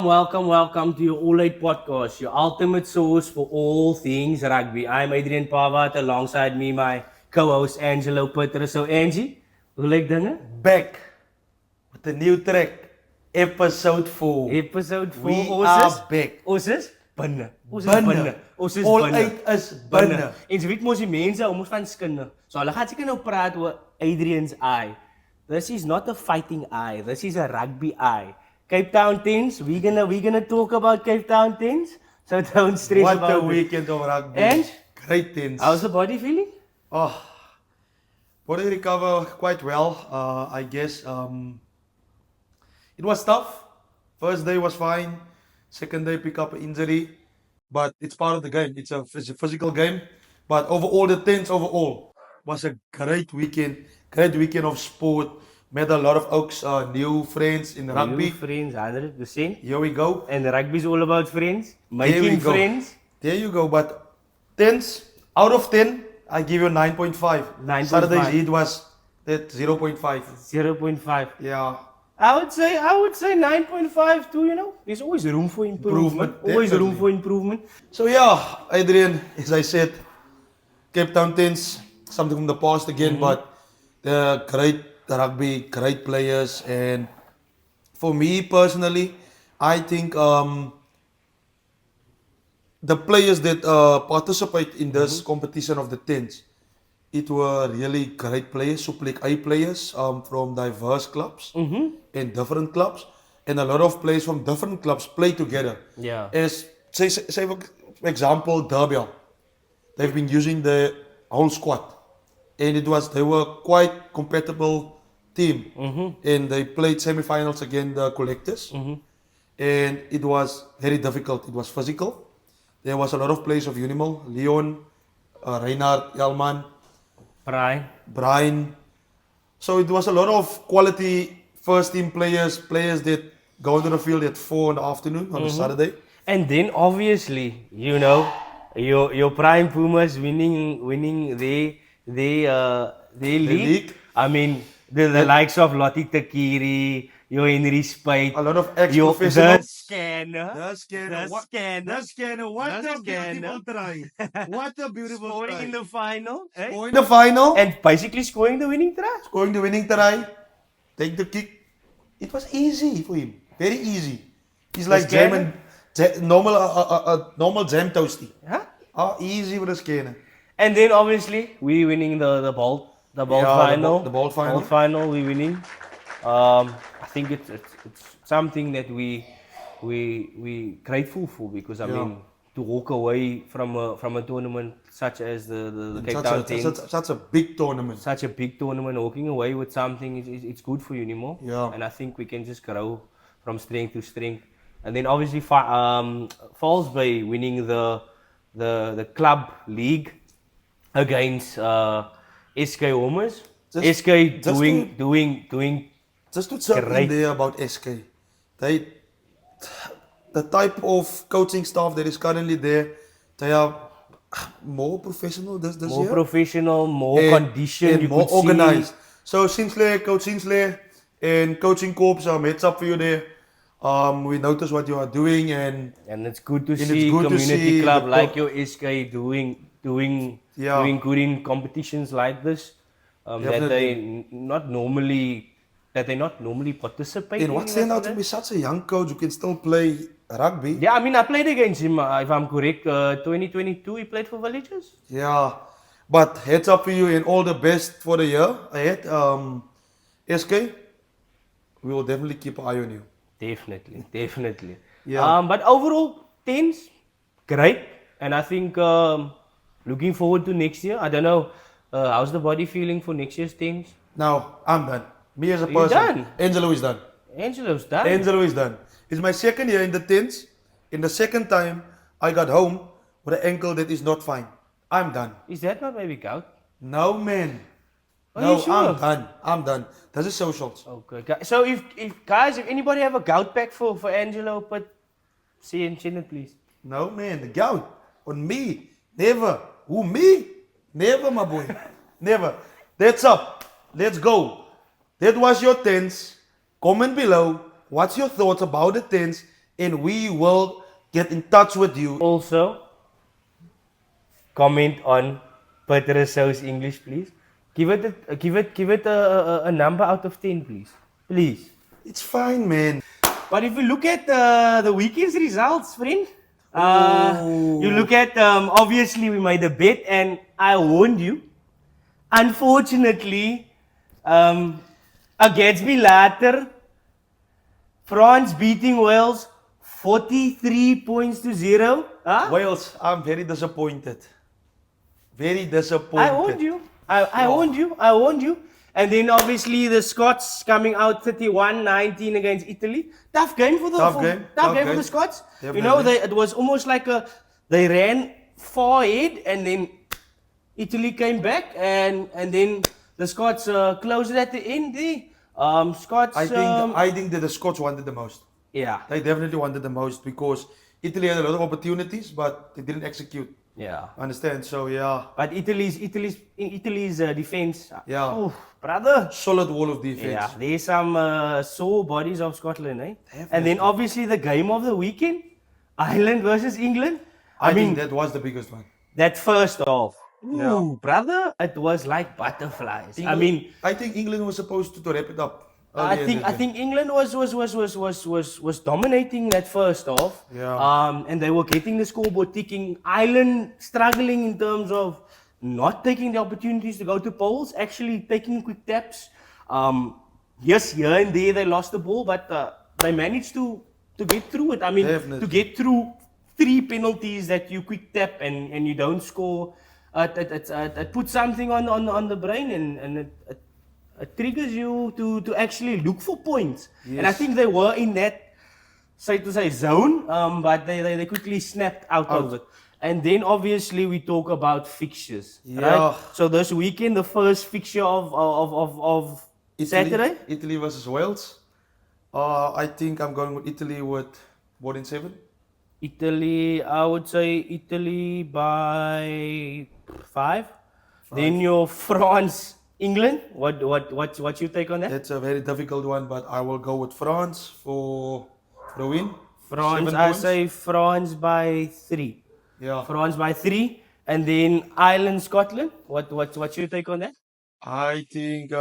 Welcome to your ALL8 podcast, your ultimate source for all things rugby. I'm Adrian Pawat, alongside me my co-host Angelo Putter. So Angie, hoe lyk dinge? Back with a new track, episode 4. Episode 4. We are back. Ons is binne. Ons is Binne. binne. Ons is All binne. eight is binne. En jy weet mos die mense hou mos van skinne. So hulle gaan seker nou praat oor Adrian's eye. This is not a fighting eye. This is a rugby eye. Cape Town Tens, we're gonna talk about Cape Town Tens. So don't stress What about a weekend of rugby. And great things. how's the body feeling? Oh, body recover quite well. I guess it was tough. First day was fine. Second day pick up an injury, but it's part of the game. It's a physical game. But overall, the Tens overall was a great weekend. Great weekend of sport. Met a lot of Oaks new friends in rugby. New friends, 100%. Here we go. And rugby is all about friends, There we making go. friends. There you go. But tens out of 10, I give you 9.5. 9.5. Saturday's heat was at 0.5. 0.5. Yeah. I would say 9.5 too, you know. There's always room for improvement. Always room Definitely. for improvement. So yeah, Adrian, as I said, Cape Town Tens, something from the past again, but they're great rugby, great players, and for me personally, I think the players that participate in this competition of the Tens, it were really great players, Super League A players from diverse clubs and different clubs, and a lot of players from different clubs play together. Yeah. As say for example, Durban, they've been using the whole squad, and they were quite compatible team, and they played semi-finals against the Collectors, and it was very difficult. It was physical. There was a lot of players of Unimal, Leon, Reinhard, Elman, Brian. So it was a lot of quality first team players that go into the field at 4 in the afternoon on a Saturday. And then obviously, you know, your prime Pumas winning their league. I mean, the likes of Lottie Takiri, your Henry Spite, A lot of the ex-professionals. scanner. The scanner. The scanner. What The a beautiful try. What a beautiful Scoring try. in the final. Eh? Scoring the final. And basically scoring the winning try. Scoring the winning try. Take the kick. It was easy for him. Very easy. He's like scanner? normal jam toasty. Huh? Easy with a scanner. And then obviously we winning the Bolt final. The Bolt final. Bolt final we winning. I think it's something that we grateful for, because I mean, to walk away from a tournament such as the Cape Town Tens, Such a big tournament. such a big tournament, walking away with something, it's good for you anymore. Yeah. And I think we can just grow from strength to strength. And then obviously Falls Bay winning the club league against SK Homers. SK doing Just to something great. there about SK. The type of coaching staff that is currently there, they are more professional this more year. professional, more And- conditioned, and you more could see. organized. So Coach Sinsley and Coaching Corps, heads up for you there. We notice what you are doing, and And it's good to it's see good to community see club the like your SK doing good in competitions like this. That they not normally participate. and what stand out to be such a young coach who can still play rugby. Yeah, I mean, I played against him. If I'm correct, 2022 he played for Villagers. Yeah, but heads up for you and all the best for the year ahead. SK, we will definitely keep an eye on you. Definitely. Yeah. But overall, Tens, great. And I think looking forward to next year. I don't know, how's the body feeling for next year's Tens? Now, I'm done. Me as a You're person. done? Angelo is done. Angelo's done. Angelo is done. It's my second year in the Tens. In the second time, I got home with an ankle that is not fine. I'm done. Is that not maybe gout? No, man. Are No, you sure? I'm done. This is socials. Okay. So if guys, if anybody have a gout pack for Angelo, but send it please. No, man. The gout. On me. Never. Who, me? Never, my boy. Never. That's up. Let's go. That was your Tens. Comment below. What's your thoughts about the Tens? and we will get in touch with you. Also, comment on Petrus's English, please. Give it a number out of 10, please. Please. It's fine, man. But if you look at the weekend's results, friend, Oh. you look at, obviously we made a bet and I warned you. Unfortunately, against me later, France beating Wales 43 points to 0. Huh? Wales, I'm very disappointed. Very disappointed. I warned you. I warned you. I warned you. And then obviously the Scots coming out 31-19 against Italy. Tough game for the Tough game for the Scots. Definitely. You know, it was almost like they ran far ahead and then Italy came back and then the Scots closed it at the end there. Scots. I think that the Scots wanted the most. Yeah. They definitely wanted the most because Italy had a lot of opportunities, but they didn't execute. Yeah. Understand? So yeah. But Italy's defense. Yeah. Oh, brother. Solid wall of defense. Yeah, there's some sore bodies of Scotland, eh? And then obviously the game of the weekend, Ireland versus England. I mean, that was the biggest one. That first half. Yeah. Ooh, brother, it was like butterflies. I mean, I think England was supposed to wrap it up. I think England was dominating that first half. Yeah. And they were getting the scoreboard ticking. Ireland struggling in terms of not taking the opportunities to go to poles, actually taking quick taps. Yes, here and there they lost the ball, but they managed to get through it. I mean, Definitely. to get through 3 penalties that you quick tap and you don't score. It puts something on the brain and it triggers you to actually look for points. Yes. And I think they were in that, zone, but they quickly snapped out of it. And then obviously we talk about fixtures, right? So this weekend, the first fixture of Saturday? Italy versus Wales. I think I'm going with Italy with more than 7. Italy, I would say Italy by 5. Then your France, England. What's your take on that? That's a very difficult one, but I will go with France for the win. France, 7 I points. say France by 3. Yeah. France by 3. And then Ireland, Scotland. What's your take on that? I think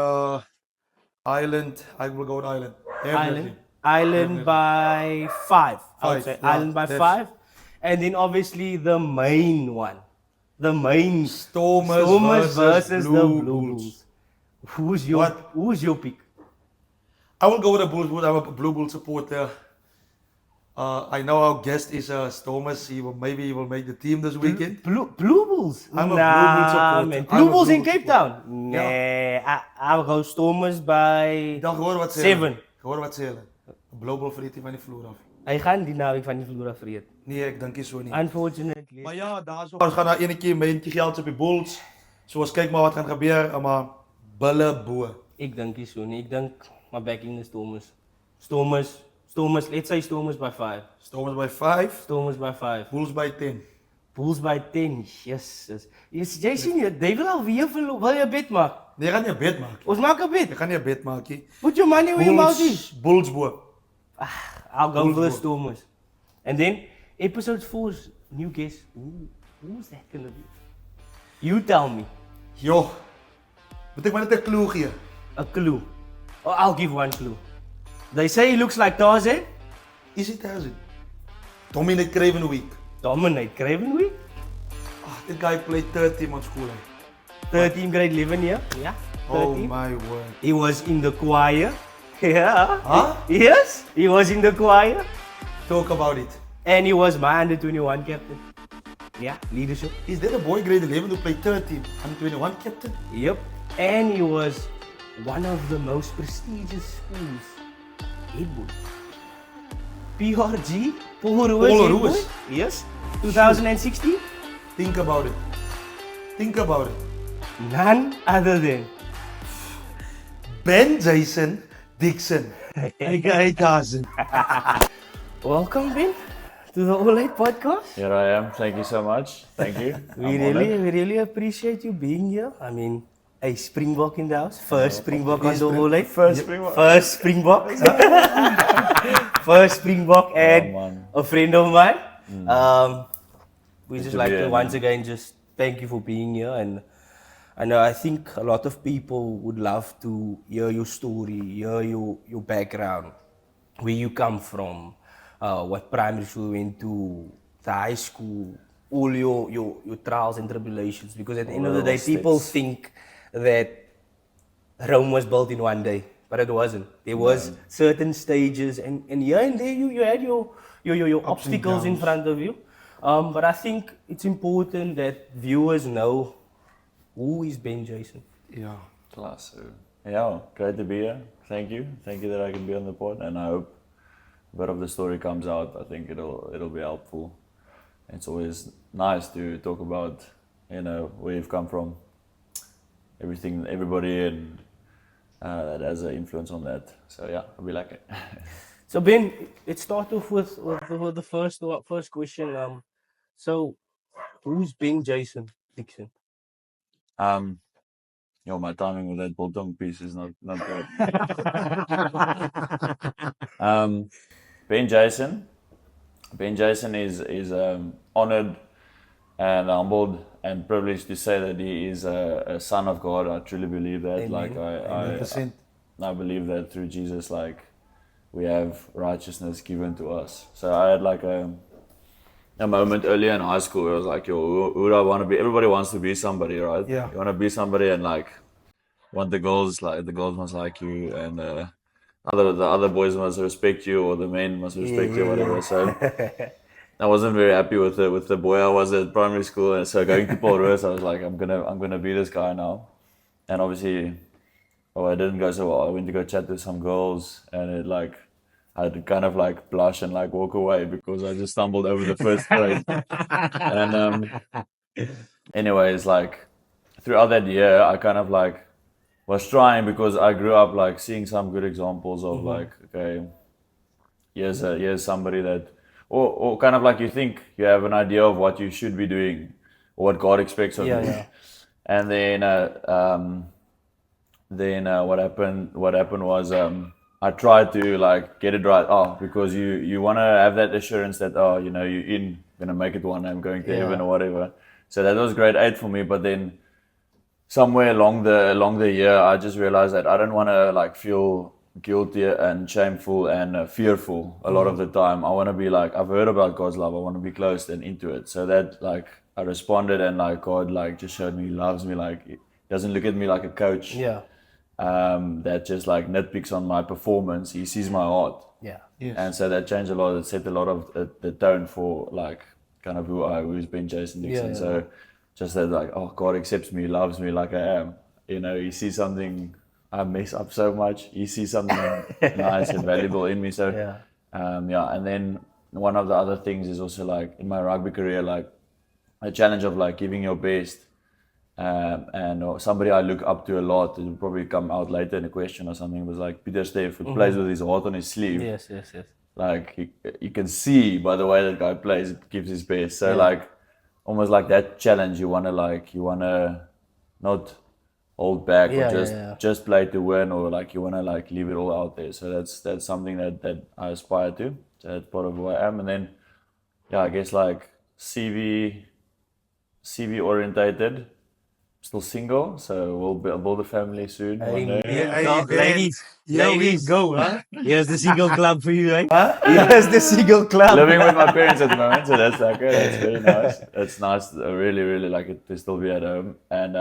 Ireland. I will go with Ireland. Definitely. Ireland by 5. I would say Yeah, Ireland by 5. And then obviously the main one. The main Stormers versus the Blue Blue Bulls. Bulls. What? Who's your pick? I will go with the Bulls. I'm a Blue Bull supporter. I know our guest is Stormers. Maybe he will make the team this weekend. Blue Bulls? I'm a Blue Bull supporter. Man. I'm Blue a Bulls Blue in Bull Cape Town? Nah, I'll go Stormers by Dan hoor wat ze 7. Hoor wat ze hebben. Blue Bull vreet hij van die vloer af. Hy gaan die naweek van die vloer afvreet. Nee, ek dink nie so nie. Unfortunately. Maar ja, daarso. Ons gaan nou ene keer met 'n bietjie geld op die Bulls. So ons kyk maar wat gaan gebeur, maar bulle bo. Ek dink nie so nie. Ek dink my backing is Stormers, let's say Stormers by 5. Stormers by 5, Stormers by 5. Bulls by 10. Bulls by 10. Jesus. Jy sien jy wil alweer wil jy 'n bet maak? Nee, ek gaan nie 'n bet maak. Ons maak 'n bet. Ek gaan nie 'n bet maak nie. Put your money where your mouth is. Bulls bo. I'll go Bulls for the go. Stormers. And then episode 4's new guest. Who's that gonna be? You tell me. Jo. Moet ek maar net 'n klou gee? A clue. Oh, I'll give one clue. They say he looks like Tarzan. Is it Tarzan? Dominic Craven week. Dominate Craven week. That guy played 3rd team on school. 3rd team grade 11 yeah. Yeah. 3rd Oh team. my word. He was in the choir. Yeah. Huh? Yes, he was in the choir. Talk about it. And he was my under 21 captain. Yeah, leadership. Is there a boy grade 11 who played 3rd team? I'm 21 captain. Yep. And he was one of the most prestigious schools. Headboy. PRG. Paul Roos. Yes. 2016. Think about it. Think about it. None other than Ben Jason Dixon. AKA Tarzan. welcome Ben to the ALL8 podcast. Here I am. Thank you so much. Thank you. We really appreciate you being here. I mean, a Springbok in the house. First Springbok on the ALL8. First Springbok. First Springbok. First Springbok and man. a friend of mine. We Good just to like be to here, once man. again just thank you for being here, and I know I think a lot of people would love to hear your story, hear your background, where you come from, what primary school you went to, the high school, all your trials and tribulations, because at the end of the day people steps. think that Rome was built in one day, but it wasn't. There was certain stages, and here and there you had your obstacles in downs. front of you. But I think it's important that viewers know who is Ben Jason. Yeah. Class. Yeah, great to be here. Thank you. Thank you that I can be on the pod, and I hope a bit of the story comes out. I think it'll be helpful. It's always nice to talk about, where you've come from, everything, everybody, and that has an influence on that. So yeah, I'll be like it. So Ben, let's start off with the first question. So who's Ben Jason Dixon? My timing with that biltong piece is not good. Ben Jason. Ben Jason is honored and humbled and privileged to say that he is a son of God. I truly believe that. Amen. Like I 100%. believe that through Jesus, like we have righteousness given to us. So I had like a moment earlier in high school where I was like, yo, who do I want to be? Everybody wants to be somebody, right? Yeah. You want to be somebody and like want the girls must like you, and the other boys must respect you, or the men must respect you, whatever. So I wasn't very happy with the boy I was at primary school, and so going to Paul Roos, I was like, I'm gonna be this guy now. And obviously, I didn't go so well. I went to go chat to some girls, and I had to kind of like blush and like walk away because I just stumbled over the first phrase. And anyways, like throughout that year, I kind of like was trying, because I grew up like seeing some good examples of like, okay, here's somebody that, or kind of like you think you have an idea of what you should be doing or what God expects of you. Yeah. And then what happened was I tried to like get it right. Because you want to have that assurance that you're gonna make it one day, I'm going to heaven or whatever. So that was grade 8 for me. But then somewhere along the year, I just realized that I don't want to like feel guilty and shameful and fearful a lot of the time. I want to be like, I've heard about God's love. I want to be close and into it. So that like I responded, and like God like just showed me He loves me. Like He doesn't look at me like a coach. Yeah. That just like nitpicks on my performance. He sees my heart. Yeah. Yes. And so that changed a lot. It set a lot of the tone for like kind of who's been Jason Dixon. Yeah. So just that like, God accepts me, loves me like I am. He sees something I mess up so much. He sees something nice and valuable in me. So and then one of the other things is also like in my rugby career, like a challenge of like giving your best. And somebody I look up to a lot, it will probably come out later in a question or something, was like Peter Steff, who plays with his heart on his sleeve. Yes. Like you can see by the way that guy plays, gives his best. So like almost like that challenge, you wanna not hold back or just play to win, or like you wanna like leave it all out there. So that's something that I aspire to. So that's part of who I am. And then I guess like CV orientated. Still single, so we'll build a family soon. One day. Ladies, go, huh? Here's the single club for you, right? Here's the single club. Living with my parents at the moment, so that's okay. That's very nice. It's nice. I really, really like it to still be at home. And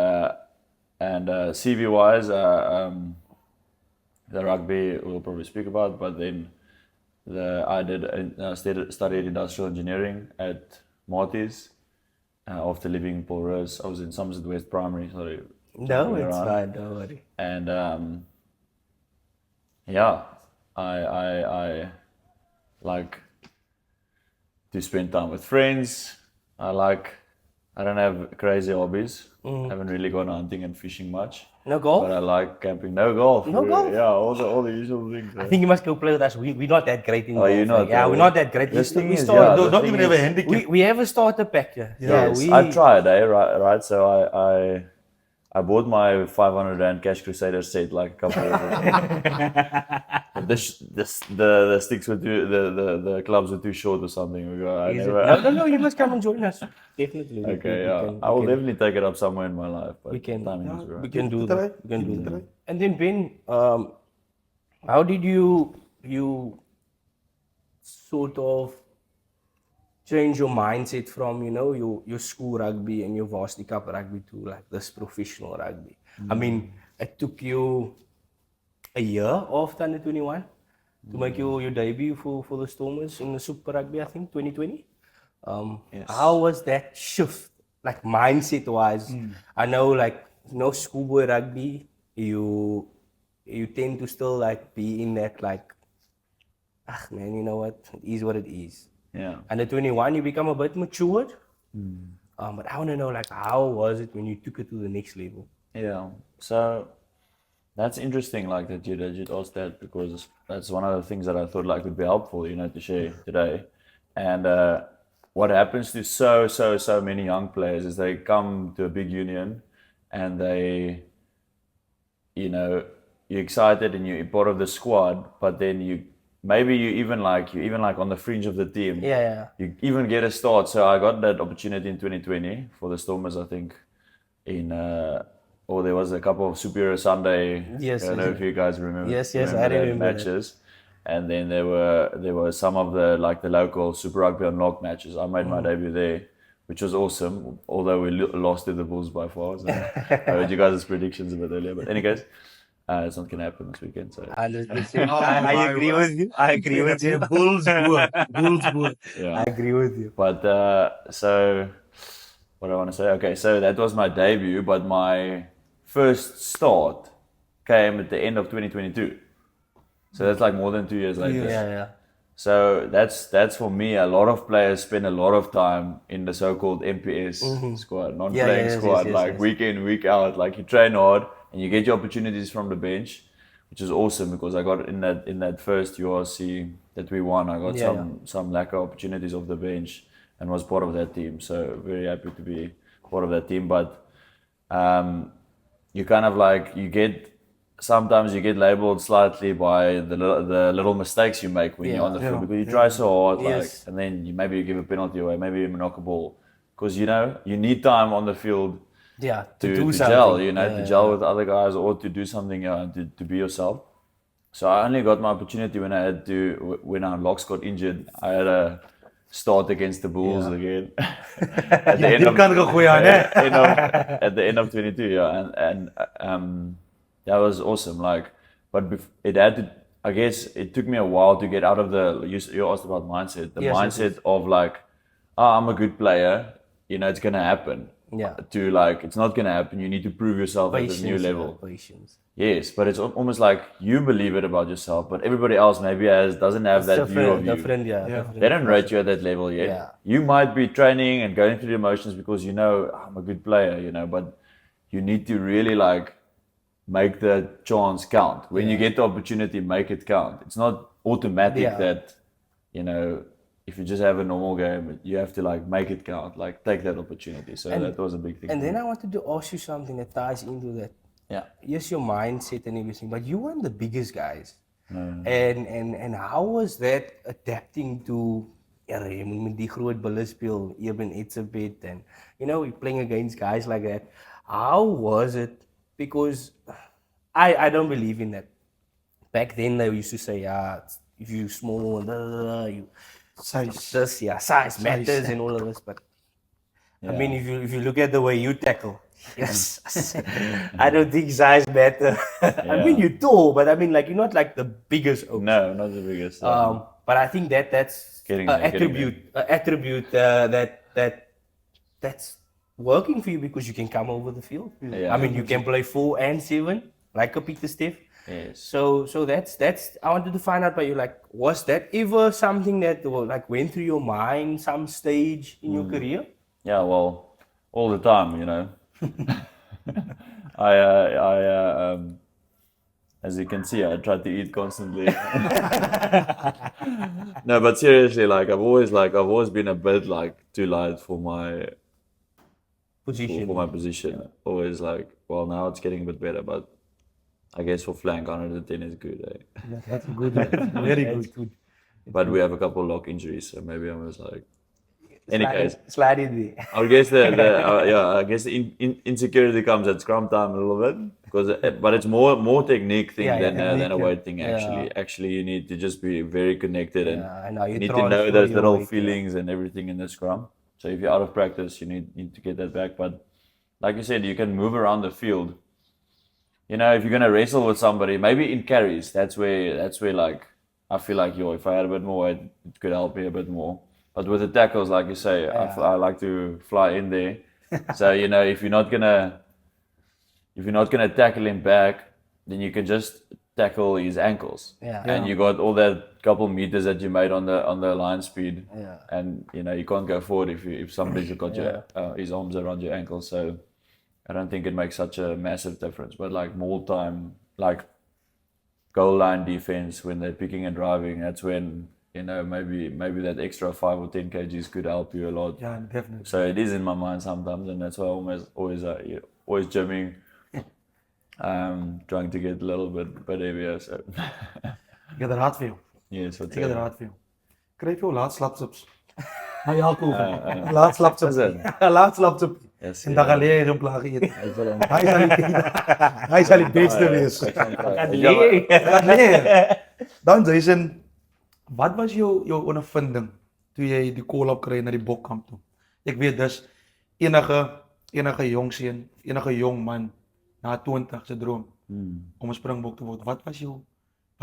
CV wise, the rugby we'll probably speak about, but then I studied industrial engineering at Marty's. After leaving Paul Roos, I was in Somerset West Primary. Sorry. No, it's fine. Don't worry. And I like to spend time with friends. I don't have crazy hobbies. Haven't really gone hunting and fishing much. No golf? But I like camping. No golf. No golf? Yeah, all the usual things. I think you must go play with us. We're not that great in golf. You're not? Yeah, we're not that great. This thing we is, started, the Don't thing even have a is- handicap. we have a starter pack. Yeah, Yes, I tried, right? So I bought my 500 Rand Cash Crusader set like a couple of years ago. But the sticks were too, the clubs were too short or something. I Is it? never. No, you must come and join us. Definitely. Okay, yeah. I will definitely take it up somewhere in my life. But We can, timing is right. we can do Try. that. We can do Try. that. And then Ben, how did you sort of change your mindset from your school rugby and your varsity cup rugby to like this professional rugby? I mean, it took you a year after under 21 to make your debut for the Stormers in the Super Rugby, I think 2020. Yes. How was that shift, like mindset wise? I know, like schoolboy rugby, you tend to still like be in that like, ah man, you know what? It is what it is. Yeah. Under 21, you become a bit matured. But I want to know, like, how was it when you took it to the next level? Yeah. So that's interesting, like that you'd asked that, because that's one of the things that I thought like would be helpful, to share today. And what happens to so many young players is they come to a big union and they, you're excited and you're part of the squad, but then you're even like on the fringe of the team. Yeah. You even get a start. So I got that opportunity in 2020 for the Stormers, I think, or there was a couple of Superior Sunday. Yes, I don't know if you guys remember. Yes, I that remember matches. And then there were some of the local Super Rugby Unlocked matches. I made my debut there, which was awesome. Although we lost to the Bulls by far. So I heard you guys' predictions a bit earlier, but anyways, it's not gonna happen this weekend. So 100%. I agree with you. I agree with you. Bulls good. yeah. I agree with you. But so what do I want to say? Okay, so that was my debut, but my first start came at the end of 2022. So that's like more than 2 years later. Yeah. So that's for me. A lot of players spend a lot of time in the so-called MPS squad, non-playing yes, squad, yes, like yes. week in, week out. Like you train hard and you get your opportunities from the bench, which is awesome because I got in that first URC that we won. I got some lack of opportunities off the bench and was part of that team. So very happy to be part of that team. But you kind of like sometimes you get labeled slightly by the little mistakes you make when you're on the field, because you try so hard, Yes. and then maybe you give a penalty away, maybe you knock a ball, because you need time on the field Yeah, to do gel, something. to gel with other guys or to do something, to be yourself. So I only got my opportunity when our locks got injured. I had a start against the Bulls again. At the end of 22, and that was awesome. But it had to. I guess it took me a while to get out of you asked about mindset. The mindset of I'm a good player. It's gonna happen. Yeah. To it's not gonna happen. You need to prove yourself at a new level. Patience. Yes, but it's almost like you believe it about yourself, but everybody else maybe doesn't have that view of you. Different. They don't rate you at that level yet. Yeah. You might be training and going through the emotions because I'm a good player, but you need to really make the chance count. When you get the opportunity, make it count. It's not automatic that, if you just have a normal game, you have to make it count, take that opportunity. So that was a big thing. And then I wanted to ask you something that ties into that. Yeah. Yes, your mindset and everything, but you weren't the biggest guys. And how was that adapting to jy moet met die groot bulle speel, Eben Etzebeth, and you're playing against guys like that. How was it? Because I don't believe in that. Back then they used to say, if you small, you size matters and all of this. But I mean, if you look at the way you tackle, yes, I don't think size matter. I mean, you're tall, but I mean, you're not the biggest. Oaks. No, not the biggest. But I think that's an attribute that's working for you because you can come over the field. Yeah. I mean, you can play 4 and 7 like a Peter Steph. Yes. So that's I wanted to find out by you, was that ever something that went through your mind some stage in your career? Yeah, well, all the time, as you can see, I try to eat constantly. No, but seriously, I've always been a bit too light for my Position. for my position. Always like, well, now it's getting a bit better, but I guess for flank 110 is good. Eh? That's good. Very That's good. good. But we have a couple lock injuries, so maybe I'm just like. Any case, Slide in there. I guess I guess the insecurity comes at scrum time a little bit because, but it's more technique thing than a weight thing actually. Yeah. Actually, you need to just be very connected and I know. you need to know those little feelings and everything in the scrum. So if you're out of practice, you need to get that back. But like you said, you can move around the field. You know, if you're gonna wrestle with somebody, maybe in carries, that's where like I feel like if I had a bit more weight, it could help me a bit more. But with the tackles, like you say, I like to fly in there. So you know, if you're not gonna tackle him back, then you can just tackle his ankles. And you got all that couple meters that you made on the line speed. And you know, you can't go forward if somebody's got his arms around your ankles. So I don't think it makes such a massive difference. But like more time, like goal line defense when they're picking and driving, that's when. You know, maybe that extra 5 or 10 kgs could help you a lot. Yeah, definitely. So it is in my mind sometimes, and that's why I'm always gymming, trying to get a little bit heavier. So. Ik heb er raad voor jou. Yes, Ik heb er raad voor jou. Krijg veel laat slapsups. Maar ja, cool. Laat slapsups. Laat slapsups. En dan ga je een plaag eten. Hij zal die beste wees. Dan Jason. Wat was jou ondervinding toe jy die call-up kry na die bokkamp toe? Ek weet dus enige jong seun, enige jong man na 20 se droom om 'n Springbok te word. Wat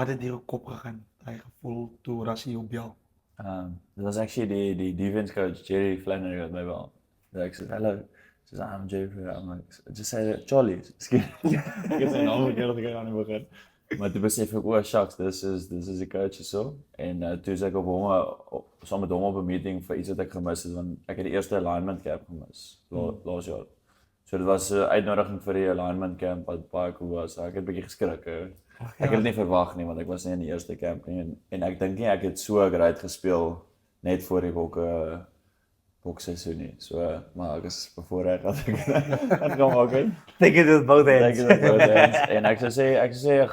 het deur jou kop gegaan? Hy gevoel toe Rassie jou bel. It was actually the defense coach Jerry Flannery at my bell. Like said, hello. Says I'm Jerry. I'm like, just say Charlie. Ik het zijn naam verkeerd dat ik aan hem begin. Maar toen besef ek, oh shucks, this is die coach so. En toe is ek saam met hom op 'n meeting vir iets wat ek gemis het, want ek het die eerste alignment camp gemis laas jaar. So dit was 'n uitnodiging vir die alignment camp wat baie cool was. Ek het 'n bietjie geskrik. Ek het dit nie verwag nie, want ek was nie in die eerste camp nie en ek dink nie ek het so great gespeel net voor die bokseisoen nie. So, maar ek is bevoorreg dat ek dit gaan maak. Take it with both hands. En ek sou sê 'n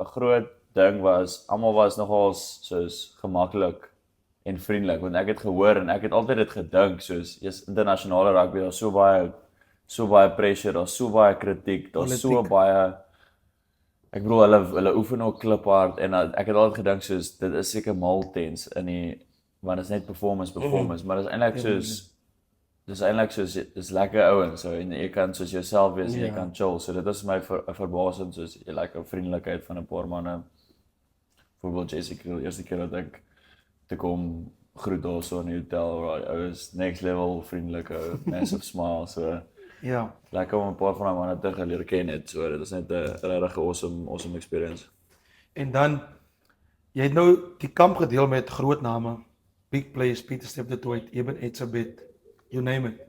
groot ding was almal was nogal soos gemaklik en vriendelik want ek het gehoor en ek het altyd dit gedink soos internasionale rugby daar's so baie pressure, daar's so baie kritiek, daar's so baie ek bedoel hulle oefen ook kliphard en ek het altyd gedink soos dit is seker mal tense in die want dit is net performance, maar dit is eintlik soos dis lekker ouens so en jy kan soos jouself wees en jy kan chill. So dit is my verbasend soos jy like 'n vriendelikheid van 'n paar manne. Byvoorbeeld Jessica, die eerste keer dat ek te kom groet daar so in die hotel, right, I was next level vriendelik, massive smile, so ja. Lekker om 'n paar van my manne te geleer ken het, so dit is net 'n regtig awesome experience. En dan jy het nou die kamp gedeel met groot name, big players, Pieter Step de Toit, Eben Etzebeth, you name it.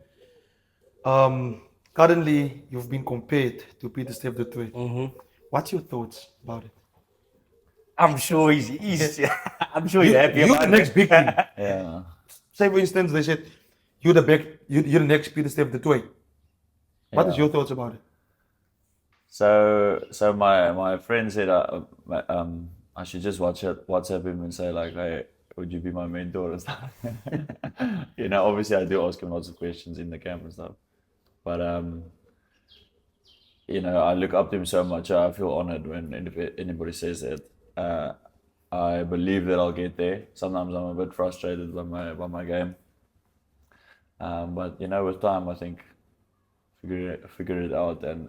Currently you've been compared to Pieter Step de Toit. What's your thoughts about it? I'm sure he's I'm sure he's happy You're about the next big thing. Yeah. Say for instance, they said, you're the next Pieter Step de Toit. What is your thoughts about it? So my friend said I should just WhatsApp him and say like, hey, would you be my mentor and stuff? You know, obviously I do ask him lots of questions in the camp and stuff, but you know, I look up to him so much. I feel honored when anybody says that. I believe that I'll get there. Sometimes I'm a bit frustrated by my game, but you know, with time, I think figure it out, and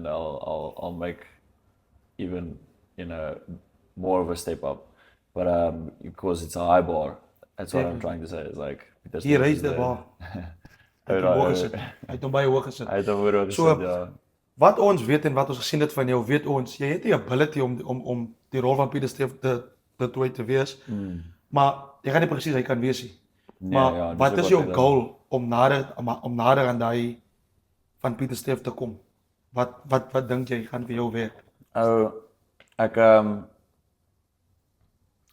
I'll make even, you know, more of a step up. But because it's a high bar, that's what I'm trying to say. It's like He raised the bar. Hy het hom baie hoog gesit. Hy het hom hoog gesit, ja. Wat ons weet en wat ons gesien het van jou, weet ons, jy het die ability om die rol van Pieter Stef te te wees. Maar jy gaan nie presies hy kan wees nie. Maar ja, wat is jou goal om nader aan daai van Pieter Stef te kom? Wat dink jy gaan vir jou werk?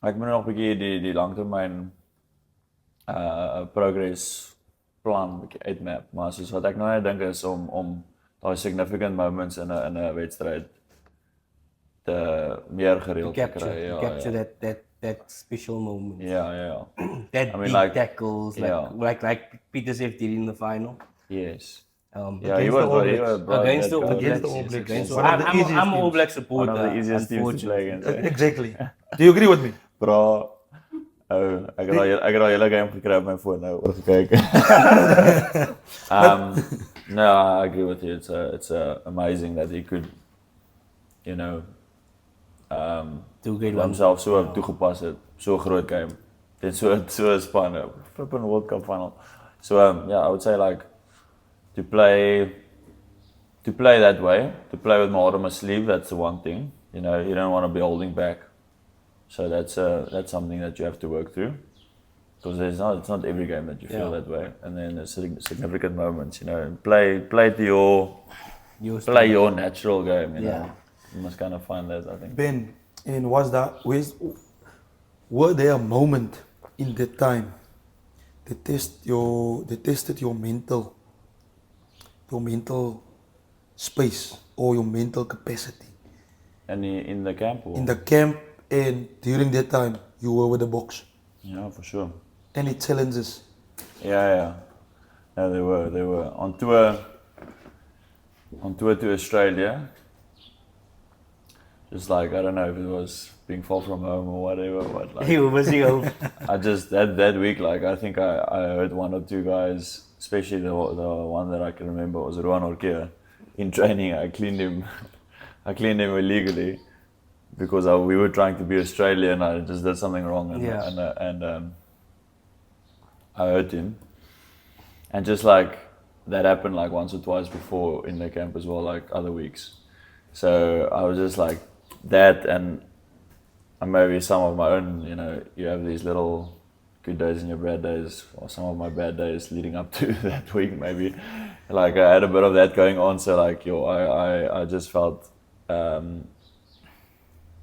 Ek moet nog 'n bietjie die langtermyn progress plan, 'n map, maar soos wat ek nou net dink is om daai significant moments in 'n wedstryd te meer gereeld te kry. Ja, capture that special moment. ja. That I mean, big like, tackles, like Peter did in the final. Yes. Against he the was All bro, he Blacks. was bro, Against that the guy All was- Blacks. the All yes, Blacks. against- One of the easiest I'm an All teams. Black one supporter. of the easiest teams to play unfortunately. against. Exactly. Do you agree with me? Bro, ek het al hele game gekry op my foon nou oor gekyk. No, I agree with you. It's amazing that he could, you know, Two great ones. homself so toegepas het, so 'n groot game. Dit so 'n span, flipping World Cup final. So I would say like to play that way, to play with my heart on my sleeve, that's the one thing. You know, you don't want to be holding back. So that's something that you have to work through. Because it's not every game that you feel that way. And then there's significant moments, you know, play to your natural game, you know. You must kind of find that, I think. Ben, and were there a moment in that time that tested your mental space or your mental capacity? And in the camp? Or? In the camp and during that time you were with the box. Yeah, for sure. Any challenges? Yeah. No, they were on tour to Australia. Just like, I don't know if it was being far from home or whatever, but like You was you. I just that week, like I think I heard one or two guys, especially the one that I can remember was Roan Orkea. In training, I cleaned him illegally because we were trying to be Australian. I just did something wrong and I hurt him. And just like that happened like once or twice before in the camp as well, like other weeks. So I was just like that, and maybe some of my own, you know, you have these little good days and your bad days, or some of my bad days leading up to that week maybe. Like I had a bit of that going on, so like I just felt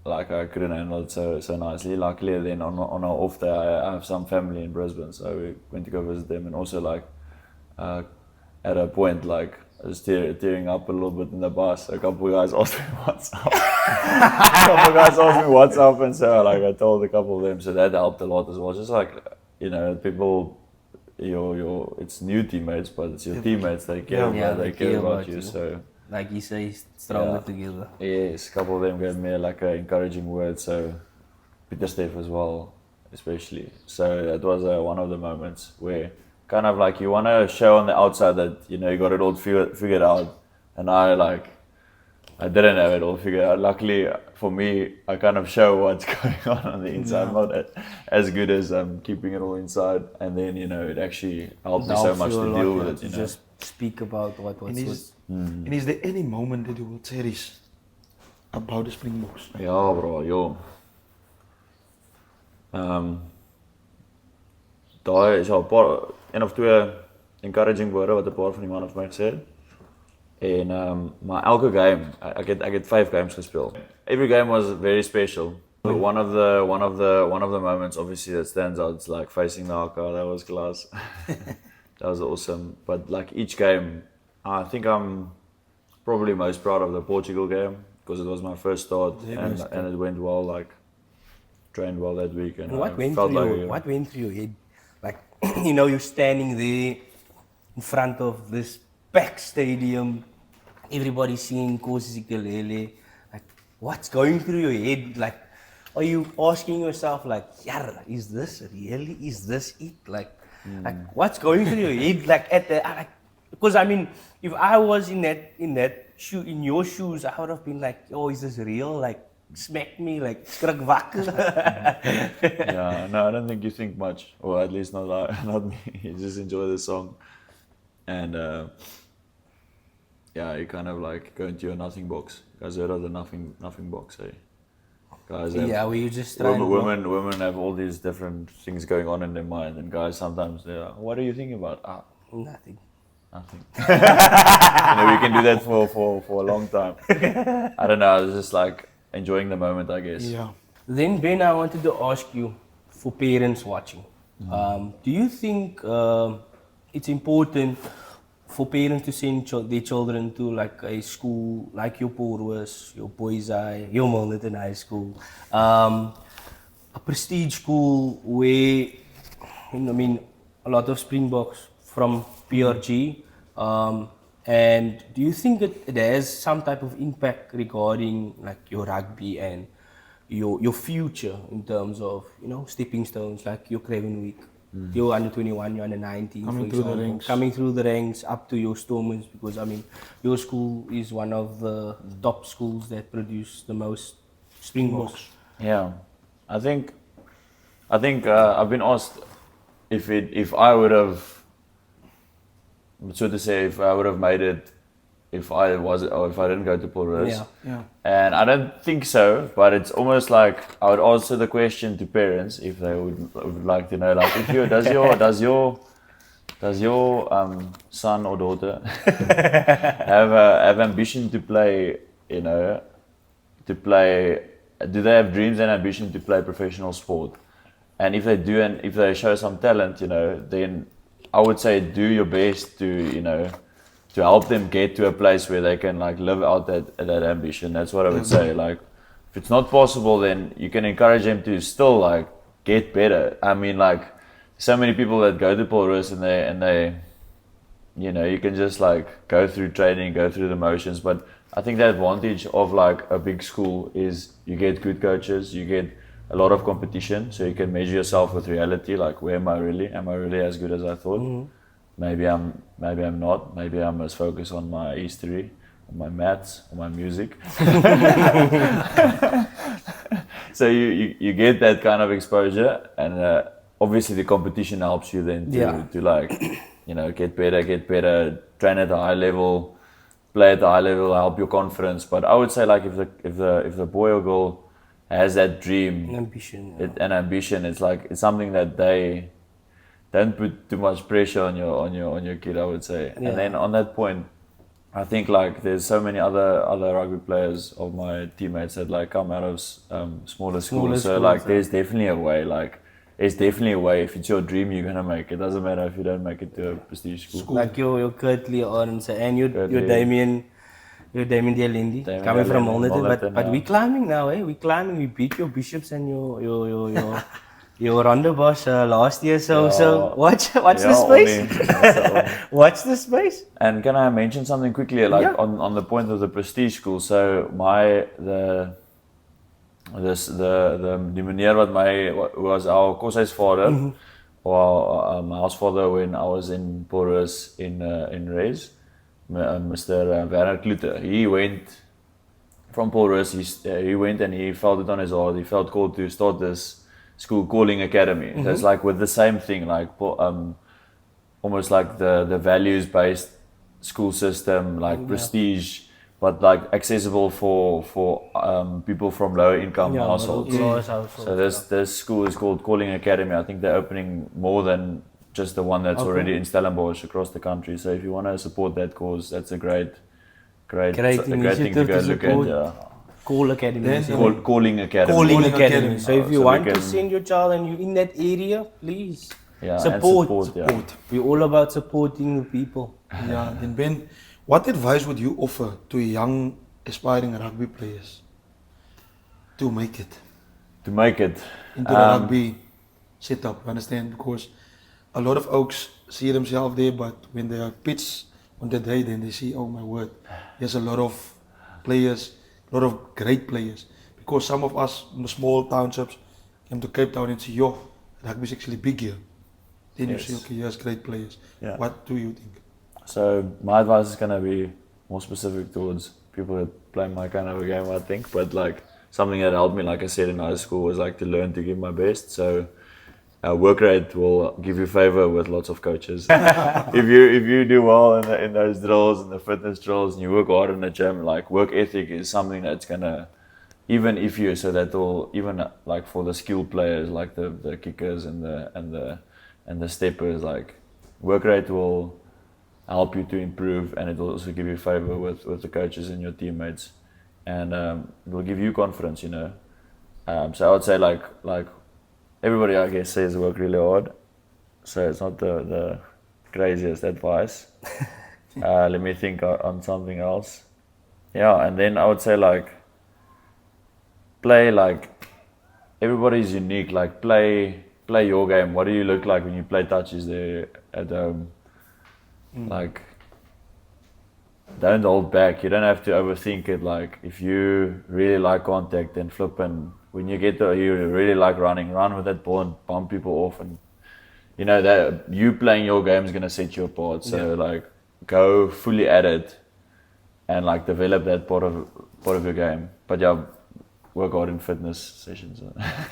like I couldn't handle it so nicely. Luckily then on our off day I have some family in Brisbane, so we went to go visit them, and also like at a point like I was tearing up a little bit in the bus. A couple of guys asked me what's up. And so like I told a couple of them, so that helped a lot as well. Just like, you know, people, your it's new teammates, but it's your teammates. They care about you. So like you say, stronger together. Yes, a couple of them gave me like an encouraging word. So Peter Steph as well, especially. So that was one of the moments where kind of like you want to show on the outside that, you know, you got it all figured out, and I didn't have it all figured out. Luckily for me, I kind of show what's going on the inside. I'm not as good as keeping it all inside, and then, you know, it actually helped me so much to deal with it, you know. Just speak about what was. And is there any moment that you will cherish about the Springboks? Ja bro, daar is al 'n paar, een of twee encouraging woorde wat 'n paar van die manne vir my gesê het. En maar elke game, ek het 5 games gespeel. Every game was very special. But one of the moments obviously that stands out is like facing the haka. That was class. That was awesome. But like each game, I think I'm probably most proud of the Portugal game because it was my first start, and it went well. Like trained well that week, and What went felt through like what went through your head? Like, you know, you're standing there in front of this packed stadium, everybody singing Nkosi Sikelele. Like, what's going through your head? Like, are you asking yourself like, yeah, is this it? Like, what's going through your head? Like because I mean, if I was in your shoes, I would have been like, oh, is this real? Like, smack me, like, skrik wakker. Yeah, no, I don't think you think much, or at least not me. You just enjoy the song, and you kind of like go into your nothing box. You guys heard of the nothing box, eh? Guys, where you just try women have all these different things going on in their mind, and guys sometimes they're like, what are you thinking about? nothing. You know, we can do that for a long time. I don't know, I was just like enjoying the moment, I guess. Yeah. Then Ben, I wanted to ask you, for parents watching, do you think it's important for parents to send their children to like a school like your Portugal, your Boys Eye, your Milnerton High School, a prestige school where I mean a lot of Springboks from PRG. And do you think it has some type of impact regarding like your rugby and your future in terms of stepping stones like your Craven Week, your under 21, your under 19, Coming through the ranks. coming through the ranks up to your Stormers, because I mean your school is one of the top schools that produce the most Springboks. Yeah, I think I've been asked if I would have, so to say, if I would have made it if I didn't go to Portugal. Yeah. And I don't think so, but it's almost like I would answer the question to parents if they would like to know, like, if you does your son or daughter have ambition to play, do they have dreams and ambition to play professional sport? And if they do, and if they show some talent, then I would say do your best to help them get to a place where they can like live out that ambition. That's what I would say. Like, if it's not possible, then you can encourage them to still like get better. I mean, like, so many people that go to Portugal and they you can just like go through training, go through the motions. But I think the advantage of like a big school is you get good coaches, you get a lot of competition, so you can measure yourself with reality. Like, where am I really? Am I really as good as I thought? Mm-hmm. Maybe I'm not. Maybe I'm as focused on my history, on my maths, on my music. So you get that kind of exposure, and obviously the competition helps you then to like get better, train at a high level, play at a high level, help your confidence. But I would say, like, if the boy or girl has that dream, an ambition, it's something that they don't put too much pressure on your kid, I would say. Yeah. And then on that point, I think like there's so many other rugby players of my teammates that like come out of smaller schools. So like there's definitely a way. Like, there's definitely a way. If it's your dream, you're gonna make it. It doesn't matter if you don't make it to a prestige school. Like your Currie and your Damien Dialendi coming from Milnerton, but we're climbing now, eh? We're climbing. We beat your Bishops and your Ronda boss last year. So watch the space. Watch the space. And can I mention something quickly, like on the point of the prestige school? So the meneer who was our koshuisvader, or my housefather when I was in Porus in Res, Mr. Werner Klute. He went from Porus. He went and he felt it on his heart. He felt called to start this school calling academy. So it's like with the same thing, like almost like the values based school system, like prestige, but like accessible for people from lower income households. So this school is called Calling Academy. I think they're opening more than just the one that's already in Stellenbosch across the country. So if you want to support that cause, that's a great thing to go look at. Yeah. Call Academy. Calling Academy. Calling Academy. So if you want to send your child and you're in that area, please support. Yeah. We're all about supporting the people. Yeah. Then Ben, what advice would you offer to young aspiring rugby players to make it? Into the rugby setup, understand? Because a lot of oaks see themselves there, but when they are pitched on the day, then they see, oh my word, there's a lot of players, a lot of great players. Because some of us in the small townships came to Cape Town and say, yo, rugby is actually big here. Then you say, okay, yes, great players. Yeah. What do you think? So my advice is going to be more specific towards people that play my kind of a game, I think. But like something that helped me, like I said, in high school was like to learn to give my best. So work rate will give you favor with lots of coaches. if you do well in those drills and the fitness drills and you work hard in the gym, like work ethic is something that's gonna, even like for the skilled players, like the kickers and the steppers, like work rate will help you to improve, and it will also give you favor with the coaches and your teammates, and it will give you confidence, so I would say like everybody, I guess, says work really hard, so it's not the craziest advice. Let me think on something else. Yeah, and then I would say like play like everybody's unique. Like play your game. What do you look like when you play touches there at home? Like don't hold back. You don't have to overthink it. Like if you really like contact, then flip, and when you get there, you really like running, run with that ball and bump people off, and you know that you playing your game is gonna set you apart. So like go fully at it and like develop that part of your game. But yeah, work hard in fitness sessions.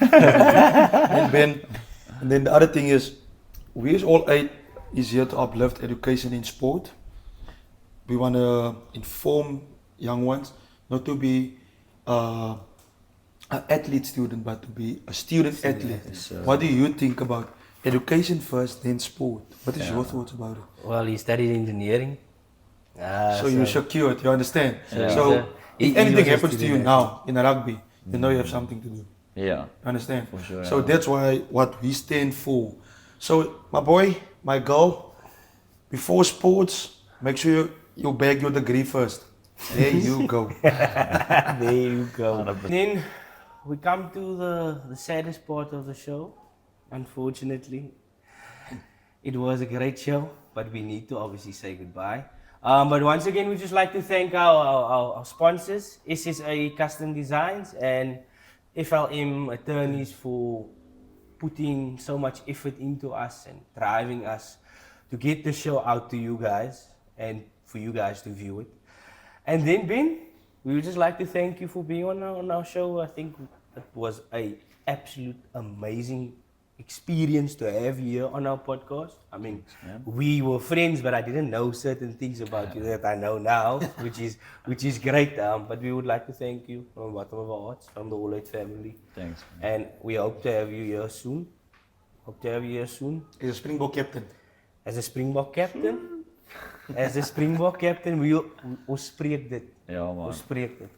And then the other thing is, we as ALL8 is here to uplift education in sport. We want to inform young ones not to be an athlete student, but to be a student athlete. What do you think about education first, then sport? What is your thoughts about it? Well, he studied engineering. So you're secured, you understand? Yeah. So He if anything was a happens to you student now in rugby, you know you have something to do. Yeah. Understand? For sure, So yeah. that's why what we stand for. So my boy, my girl, before sports, make sure you bag your degree first. There you go. There you go. Then we come to the saddest part of the show. Unfortunately, it was a great show, but we need to obviously say goodbye. But once again, we just like to thank our sponsors, SSA Custom Designs and FLM Attorneys for putting so much effort into us and driving us to get the show out to you guys and for you guys to view it. And then Ben, we would just like to thank you for being on our show. I think it was a absolute amazing experience to have you here on our podcast. I mean, we were friends, but I didn't know certain things about you that I know now, which is great. But we would like to thank you from the bottom of our hearts, from the ALL8 family. Thanks. And we hope to have you here soon. He's a Springbok captain. As a Springbok captain. As a Springbok captain, ons spreek dit. Ja, man. Ons spreek dit.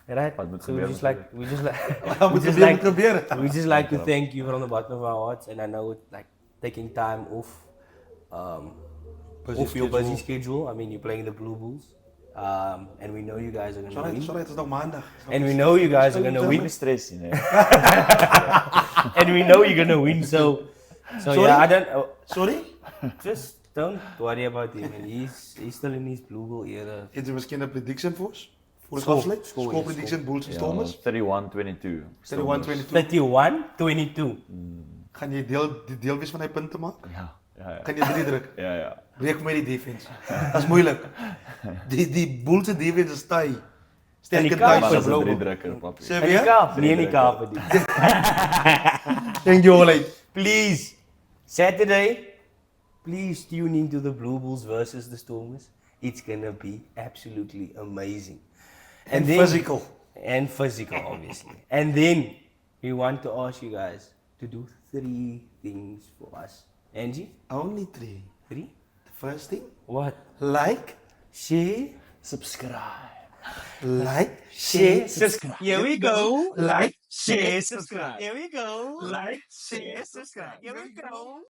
Right? Wat moet So we gebeur, just moet like we just like Wat moet gebeur? we just like to thank you from the bottom of our hearts, and I know it's like taking time off off your busy schedule. I mean, you're playing the Blue Bulls, and we know you guys are gonna win. Sorry, het is nog maandag. And we know you guys are gonna win. Stress in there. And we know you're gonna win. So Sorry? yeah, I don't. Sorry? Just don't worry about him. And he's still in his Blue Bull era. Het is misschien een prediction voor ons? Voor het Score, afsluit? score, Score yes, prediction, Bulls en Ja, Stormers? 31-22. 31-22. 31-22. Gaan je deel wees van die punten maken? Ja. Kan je 3 drukken? Ja. Breek voor mij die defense. Dat is moeilijk. Die Bulls en defense is taai. En Sterke die taai Kaap voor is Dat is een Bloemfontein. driedrukker, papi. Zeg En die je? kaap? Nee, die kaap. Thank you, ALL8. Please, Saturday, please tune into the Blue Bulls versus the Stormers. It's gonna be absolutely amazing. And then- physical. And physical, obviously. And then we want to ask you guys to do 3 things for us. Angie, Only 3. 3? The first thing, What? like, Share, Subscribe. like, share, subscribe. Here we go. like, Share, subscribe. Here we go. Like, share, subscribe. Here we go.